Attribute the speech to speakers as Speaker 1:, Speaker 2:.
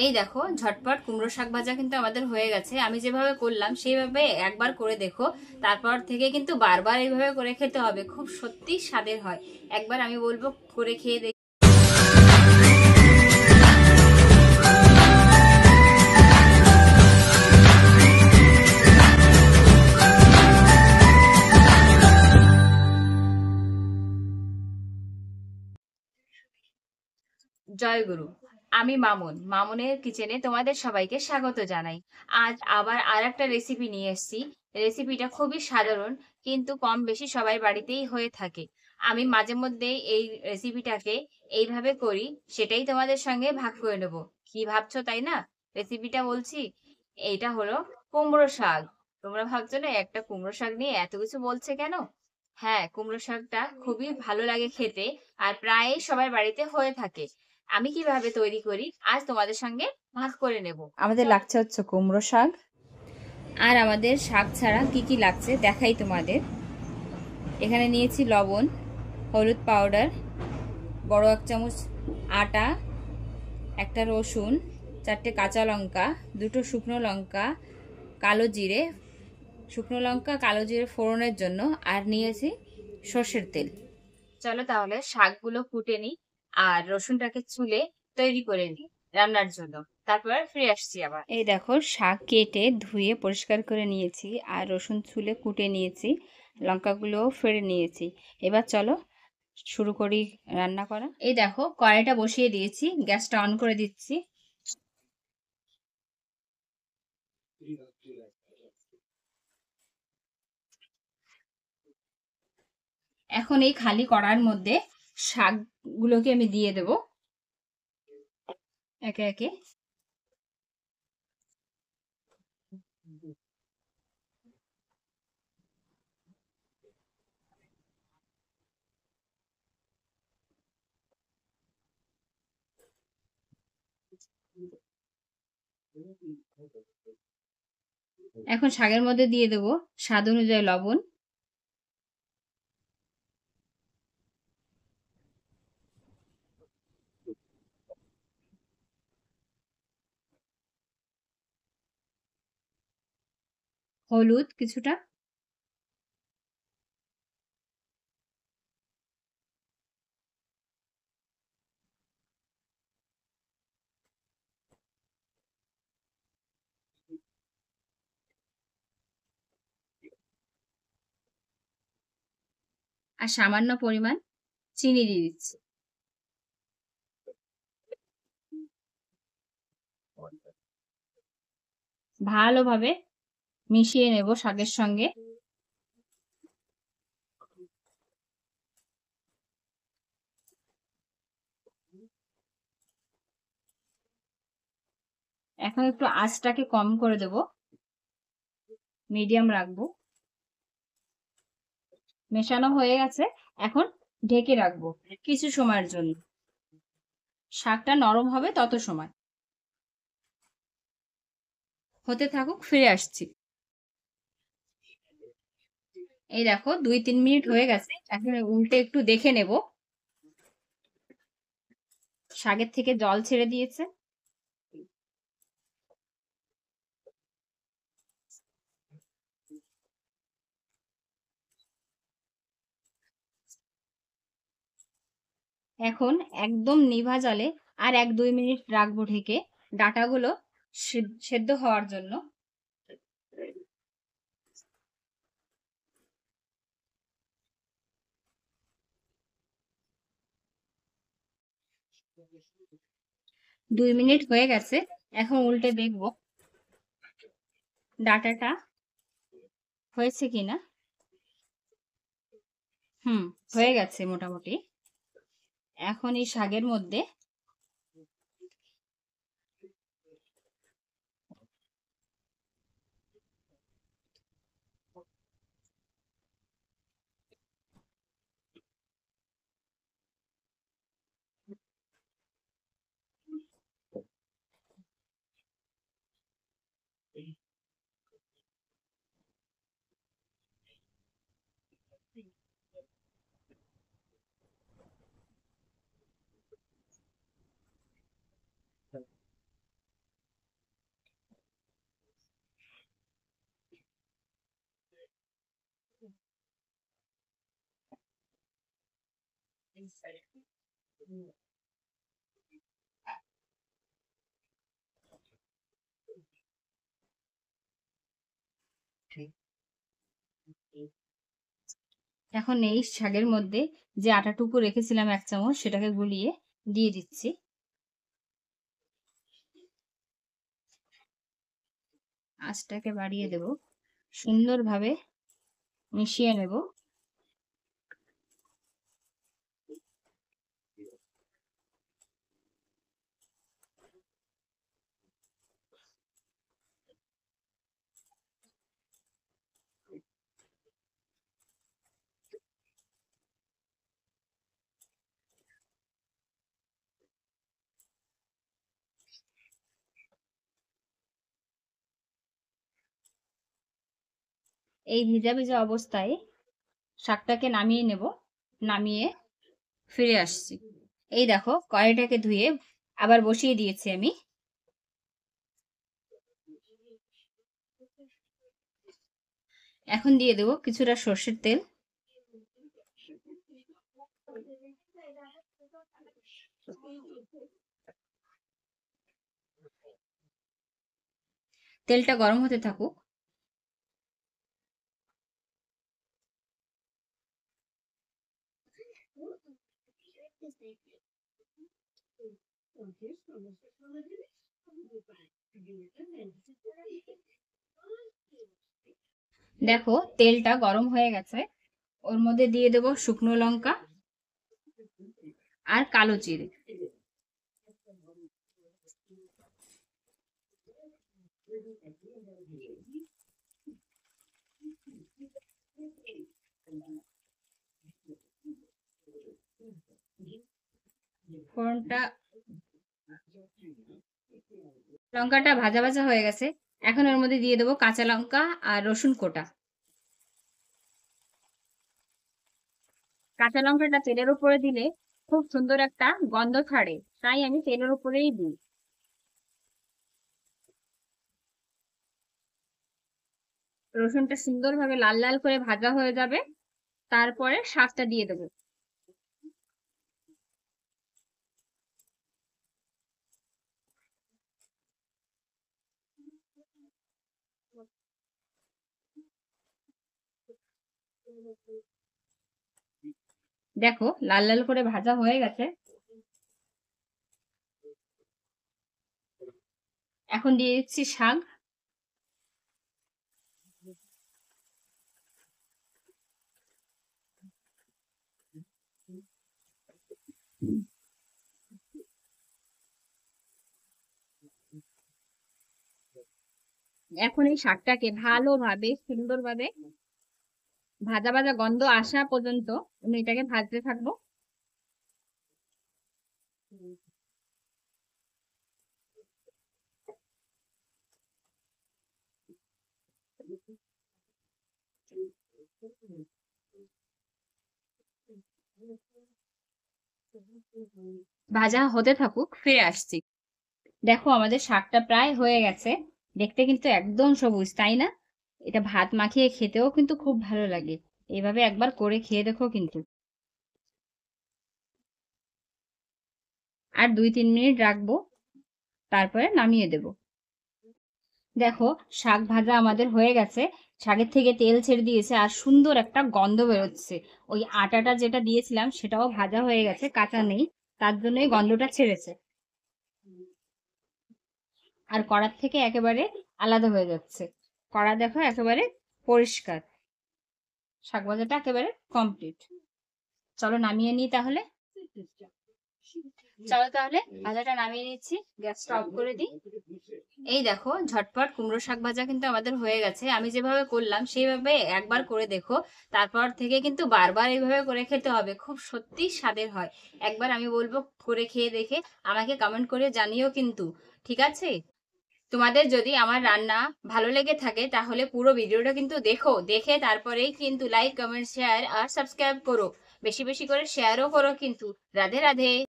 Speaker 1: এই দেখো ঝটপট কুমড়ো শাক ভাজা কিন্তু আমাদের হয়ে গেছে। আমি যেভাবে করলাম সেইভাবে একবার করে দেখো, তারপর থেকে কিন্তু বারবার এইভাবে করে খেতে হবে, খুব সত্যি স্বাদের হয়। একবার আমি বলবো করে খেয়ে দেখ। জয়গুরু। আমি মামুন, মামুনের কিচেনে তোমাদের সবাইকে স্বাগত জানাই। আজ আবার আর একটা রেসিপি নিয়ে এসেছি। রেসিপিটা খুবই সাধারণ, কিন্তু কম বেশি সবাই বাড়িতেই হয়ে থাকে। আমি মাঝে মধ্যে এই রেসিপিটাকে এইভাবে করি, সেটাই তোমাদের সঙ্গে ভাগ করে নেব। কি ভাবছো তাই না? রেসিপিটা বলছি, এইটা হলো কুমড়ো শাক। তোমরা ভাবছো না একটা কুমড়ো শাক নিয়ে এত কিছু বলছে কেন? হ্যাঁ, কুমড়ো শাকটা খুবই ভালো লাগে খেতে, আর প্রায় সবার বাড়িতে হয়ে থাকে। আমি কিভাবে তৈরি করি আজ তোমাদের সঙ্গে ভাগ করে নেব। আমাদের লাগছে হচ্ছে কুমড়ো শাক, আর আমাদের শাক ছাড়া কি কি লাগছে দেখাই তোমাদের। এখানে নিয়েছি লবণ, হলুদ পাউডার, বড় 1 চামচ আটা, একটা রসুন, 4টে কাঁচা লঙ্কা, 2টো শুকনো লঙ্কা, কালো জিরে, শুকনো লঙ্কা কালো জিরে ফোড়নের জন্য, আর নিয়েছি সর্ষের তেল। চলো তাহলে শাকগুলো কুটে নিই আর রসুনটাকে চুলে তৈরি করে নিই রান্নার জন্য। তারপর ফিরে আসছি আবার। এই দেখো শাক কেটে ধুয়ে পরিষ্কার করে নিয়েছি, আর রসুন চুলে কুটে নিয়েছি, লঙ্কাগুলোও ফেড়ে নিয়েছি। এবার চলো শুরু করি রান্না করা। এই দেখো কড়াইটা বসিয়ে দিয়েছি, গ্যাসটা অন করে দিচ্ছি। এখন এই খালি কড়ার মধ্যে শাকগুলোকে আমি দিয়ে দেব একে একে। এখন শাকের মধ্যে দিয়ে দেব স্বাদ অনুযায়ী লবণ, হলুদ কিছুটা, আর সামান্য পরিমাণ চিনি দিয়ে দিচ্ছি। ভালোভাবে মিশিয়ে নেব শাকের সঙ্গে। এখন একটু আঁচটাকে কম করে দেব, মিডিয়াম রাখবো। মেশানো হয়ে গেছে, এখন ঢেকে রাখবো কিছু সময়ের জন্য। শাকটা নরম হবে তত সময়। হতে থাকুক, ফিরে আসছি। এই দেখো 2-3 মিনিট হয়ে গেছে, এখন উল্টে একটু দেখে নেব। শাকের থেকে জল ছেড়ে দিয়েছে। এখন একদম নিভা জলে আর 1-2 মিনিট রাখবো ঢেকে, ডাঁটাগুলো সেদ্ধ হওয়ার জন্য। 2 মিনিট হয়ে গেছে, এখন উল্টে দেখবো ডাঁটাটা হয়েছে কিনা। হয়ে গেছে মোটামুটি। এখন এই শাকের মধ্যে এখন এই শাকের মধ্যে যে আটাটুকু রেখেছিলাম 1 চামচ সেটাকে গুলিয়ে দিয়ে দিচ্ছি। আঁচটাকে বাড়িয়ে দেব। সুন্দরভাবে মিশিয়ে নেব। এই ভিজা ভিজা অবস্থায় শাকটাকে নামিয়ে নেব। নামিয়ে ফিরে আসছি। এই দেখো কড়াইটাকে ধুয়ে আবার বসিয়ে দিয়েছি আমি। এখন দিয়ে দেব কিছুটা সর্ষের তেল। তেলটা গরম হতে থাকুক। দেখো তেলটা গরম হয়ে গেছে। ওর মধ্যে দিয়ে দেব শুকনো লঙ্কা আর কালো জিরে। ফোড়নটা লঙ্কাটা ভাজা ভাজা হয়ে গেছে। এখন ওর মধ্যে দিয়ে দেবো কাঁচা লঙ্কা আর রসুন কোটা। কাঁচা লঙ্কাটা তেলের উপরে দিলে খুব সুন্দর একটা গন্ধ ছাড়ে, তাই আমি তেলের উপরেই দিই। রসুনটা সুন্দরভাবে লাল লাল করে ভাজা হয়ে যাবে, তারপরে শাকটা দিয়ে দেবো। দেখো লাল লাল করে ভাজা হয়ে গেছে। এখন দিয়ে দিচ্ছি শাক। এখন এই শাকটাকে ভালোভাবে সুন্দরভাবে ভাজা ভাজা গন্ধ আসা পর্যন্ত আমি এটাকে ভাজতে থাকবো। ভাজা হতে থাকুক, ফিরে আসছি। দেখো আমাদের শাকটা প্রায় হয়ে গেছে। দেখতে কিন্তু একদম সবুজ, তাই না? এটা ভাত মাখিয়ে খেতেও কিন্তু খুব ভালো লাগে। এইভাবে একবার করে খেয়ে দেখো কিন্তু। আর 2-3 মিনিট রাখবো, তারপরে নামিয়ে দেব। দেখো শাক ভাজা আমাদের হয়ে গেছে। শাকের থেকে তেল ছেড়ে দিয়েছে আর সুন্দর একটা গন্ধ বেরোচ্ছে। ওই আটাটা যেটা দিয়েছিলাম সেটাও ভাজা হয়ে গেছে, কাঁচা নেই, তার জন্যই গন্ধটা ছেড়েছে। আর কড়ার থেকে একেবারে আলাদা হয়ে যাচ্ছে। কড়া দেখো একেবারে পরিষ্কার। শাক ভাজাটা একেবারে কমপ্লিট। চলো নামিয়ে নিই তাহলে। চলো তাহলে ভাজাটা নামিয়ে নিচ্ছি, গ্যাসটা অফ করে দিই। এই দেখো ঝটপট কুমড়ো শাক ভাজা কিন্তু আমাদের হয়ে গেছে। আমি যেভাবে করলাম সেইভাবে একবার করে দেখো, তারপর থেকে কিন্তু বারবার এইভাবে করে খেতে হবে, খুব সত্যি স্বাদের হয়। একবার আমি বলবো করে খেয়ে দেখে আমাকে কমেন্ট করে জানিও কিন্তু, ঠিক আছে? তোমাদের যদি আমার রান্না ভালো লেগে থাকে তাহলে পুরো ভিডিওটা কিন্তু দেখো, দেখে তারপরেই কিন্তু লাইক কমেন্ট শেয়ার আর সাবস্ক্রাইব করো। বেশি বেশি করে শেয়ারও করো কিন্তু। রাধে রাধে।